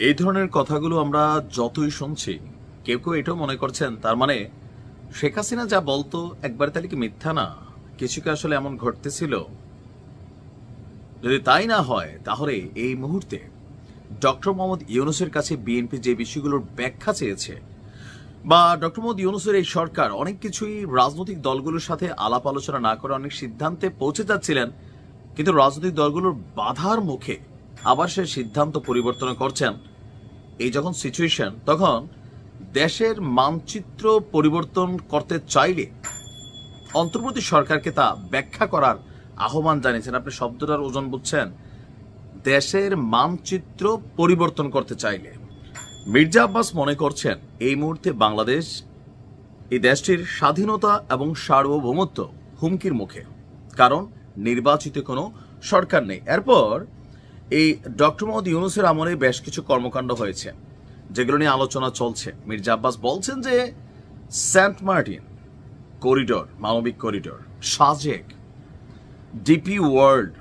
এই ধরনের কথাগুলো আমরা যতই শুনছি, কেউ কেউ এটাও মনে করছেন তার মানে শেখ হাসিনা যা বলতো একবার তাহলে কি মিথ্যা না, কিছু কি আসলে এমন ঘটতেছিল? যদি তাই না হয় তাহলে এই মুহূর্তে ডক্টর মোহাম্মদ ইউনূসের কাছে বিএনপি যে বিষয়গুলোর ব্যাখ্যা চেয়েছে, বা ডক্টর মোহাম্মদ ইউনূসের এই সরকার অনেক কিছুই রাজনৈতিক দলগুলোর সাথে আলাপ আলোচনা না করে অনেক সিদ্ধান্তে পৌঁছে যাচ্ছিলেন, কিন্তু রাজনৈতিক দলগুলোর বাধার মুখে আবার সে সিদ্ধান্ত পরিবর্তন করছেন। এই যখন সিচুয়েশন, তখন দেশের মানচিত্র পরিবর্তন করতে চাইলে অন্তর্বর্তী সরকারকে তা ব্যাখ্যা করার আহ্বান জানিয়েছেন। আপনি শব্দটার ওজন বুঝছেন? দেশের মানচিত্র পরিবর্তন করতে চাইলে মির্জা আব্বাস মনে করছেন এই মুহূর্তে বাংলাদেশ, এই দেশটির স্বাধীনতা এবং সার্বভৌমত্ব হুমকির মুখে, কারণ নির্বাচিত কোনো সরকার নেই। এরপর এই ডক্টর মোহাম্মদ ইউনূসের আমলে বেশ কিছু কর্মকাণ্ড হয়েছে যেগুলো নিয়ে আলোচনা চলছে। মির্জা আব্বাস বলছেন যে সেন্ট মার্টিন করিডোর, মানবিক corridor, Sajek, DP World,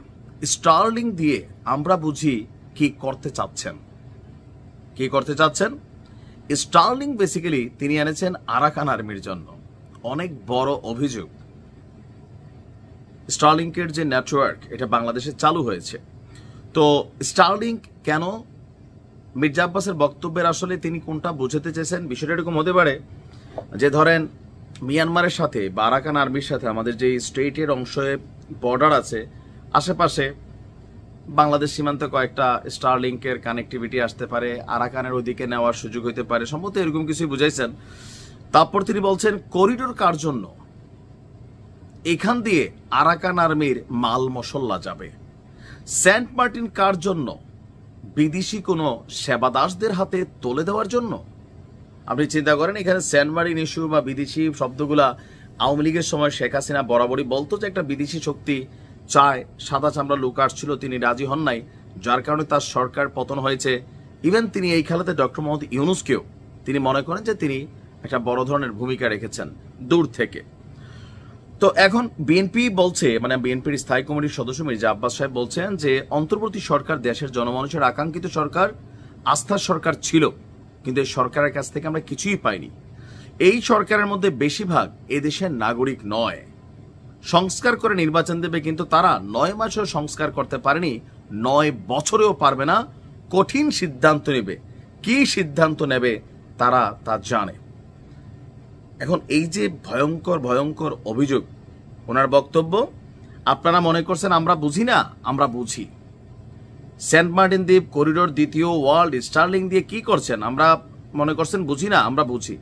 sterling দিয়ে আমরা বুঝি কি করতে চাচ্ছেন। কি করতে চাচ্ছেন? স্টার্লিং বেসিক্যালি তিনি এনেছেন আরাকান আর্মির জন্য। অনেক বড় অভিযোগ, স্টার্লিংকের যে নেটওয়ার্ক এটা বাংলাদেশে চালু হয়েছে। তো স্টার্লিং কেন? মির্জা আব্বাসের বক্তব্যের আসলে তিনি কোনটা বোঝাতে চেয়েছেন? বিষয়টা এরকম হতে পারে যে ধরেন মিয়ানমারের সাথে বা আরাকান আর্মির সাথে আমাদের যে স্টেটের অংশে বর্ডার আছে, আশেপাশে বাংলাদেশ সীমান্তে কয়েকটা স্টারলিংকের কানেক্টিভিটি আসতে পারে, আরাকানের ওইদিকে নেওয়ার সুযোগ হতে পারে, সম্ভবত এরকম কিছুই বুঝাইছেন। তারপর তিনি বলছেন করিডোর কার জন্য? এখান দিয়ে আরাকান আর্মির মাল মশল্লা যাবে। সেন্ট মার্টিন কার জন্য? বিদেশি কোনো সেবাদাসদের হাতে তুলে দেওয়ার জন্য। আপনি চিন্তা করেন, এখানে সেন্ট মার্টিন ইস্যু বা বিদেশি শব্দগুলা আওয়ামী লীগের সময় শেখ হাসিনা বরাবরই বলতো যে একটা বিদেশি শক্তি চায়, সাদা চামড়া লোক আসছিল, তিনি রাজি হন নাই, যার কারণে তার সরকার পতন হয়েছে। ইভেন তিনি এই খেলাতে ডক্টর মোহাম্মদ ইউনূসকেও তিনি মনে করেন যে তিনি একটা বড় ধরনের ভূমিকা রেখেছেন দূর থেকে। তো এখন বিএনপি বলছে, মানে বিএনপির স্থায়ী কমিটির সদস্য মির্জা আব্বাস সাহেব বলছেন যে অন্তর্বর্তী সরকার দেশের জনমানুষের আকাঙ্ক্ষিত সরকার, আস্থার সরকার ছিল, কিন্তু এই সরকারের কাছ থেকে আমরা কিছুই পাইনি। এই সরকারের মধ্যে বেশিরভাগ এদেশের নাগরিক নয়। সংস্কার করে নির্বাচন দেবে, কিন্তু তারা 9 মাসেও সংস্কার করতে পারেনি, 9 বছরেও পারবে না। কঠিন সিদ্ধান্ত নেবে, কি সিদ্ধান্ত নেবে তারা তা জানে। এখন এই যে ভয়ঙ্কর ভয়ঙ্কর অভিযোগ, ওনার বক্তব্য, আপনারা মনে করছেন আমরা বুঝি না? আমরা বুঝি। সেন্ট মার্টিন দ্বীপ করিডোর, দ্বিতীয় ওয়ার্ল্ড, স্টার্লিং দিয়ে কি করছেন? আমরা মনে করছেন বুঝি না? আমরা বুঝি।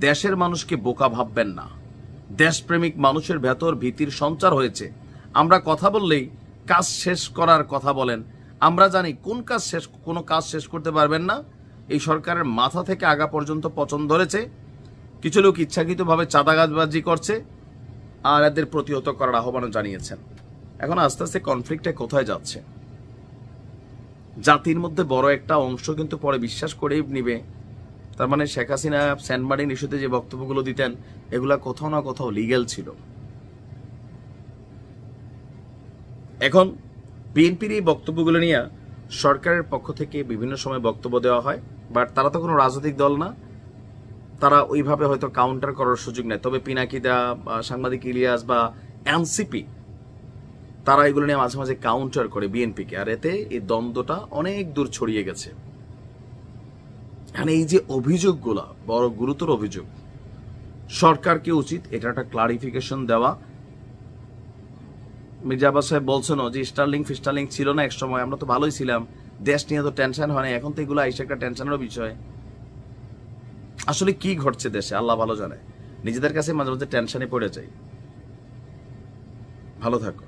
দেশের মানুষকে বোকা ভাববেন না। দেশপ্রেমিক মানুষের ভেতর ভীতির সঞ্চার হয়েছে। আমরা কথা বললেই কাজ শেষ করার কথা বলেন। আমরা জানি কোনো কাজ শেষ করতে পারবেন না। এই সরকারের মাথা থেকে আগা পর্যন্ত পচন ধরেছে। কিছু লোক ইচ্ছাকৃতভাবে চাঁদাবাজি করছে, আর এদের প্রতিহত করার আহ্বানও জানিয়েছেন। এখন আস্তে আস্তে কনফ্লিক্টে কোথায় যাচ্ছে? জাতির মধ্যে বড় একটা অংশ কিন্তু পরে বিশ্বাস করেই নিবে। তার মানে শেখ হাসিনা সেন্ট মার্টিন ইস্যুতে যে বক্তব্যগুলো দিতেন, এগুলা কোথাও না কোথাও লিগ্যাল ছিল। এখন বিএনপির এই বক্তব্যগুলো নিয়ে সরকারের পক্ষ থেকে বিভিন্ন সময় বক্তব্য দেওয়া হয়, বাট তারা তো কোনো রাজনৈতিক দল না, তারা ওইভাবে হয়তো কাউন্টার করার সুযোগ নেই। তবে পিনাকিদা, সাংবাদিক ইলিয়াস বা এনসিপি, তারা এগুলো নিয়ে মাঝে মাঝে কাউন্টার করে বিএনপিকে, আর এতে এই দ্বন্দ্বটা অনেক দূর ছড়িয়ে গেছে। এই যে অভিযোগগুলা বড় গুরুতর অভিযোগ, সরকারকে উচিত এটা একটা ক্লারিফিকেশন দেওয়া। মির্জা আব্বাস সাহেব বলছেন যে স্টার্লিং ফিস্টার্লিং ছিল না এক সময়, আমরা তো ভালোই ছিলাম, দেশ নিয়ে তো টেনশন হয় না, এখন তো এগুলো আইসে একটা টেনশনেরও বিষয়। আসলে কি ঘটছে দেশে আল্লাহ ভালো জানে। নিজেদের কাছে মাঝে মাঝে টেনশনে পড়ে যাই। ভালো থাকো।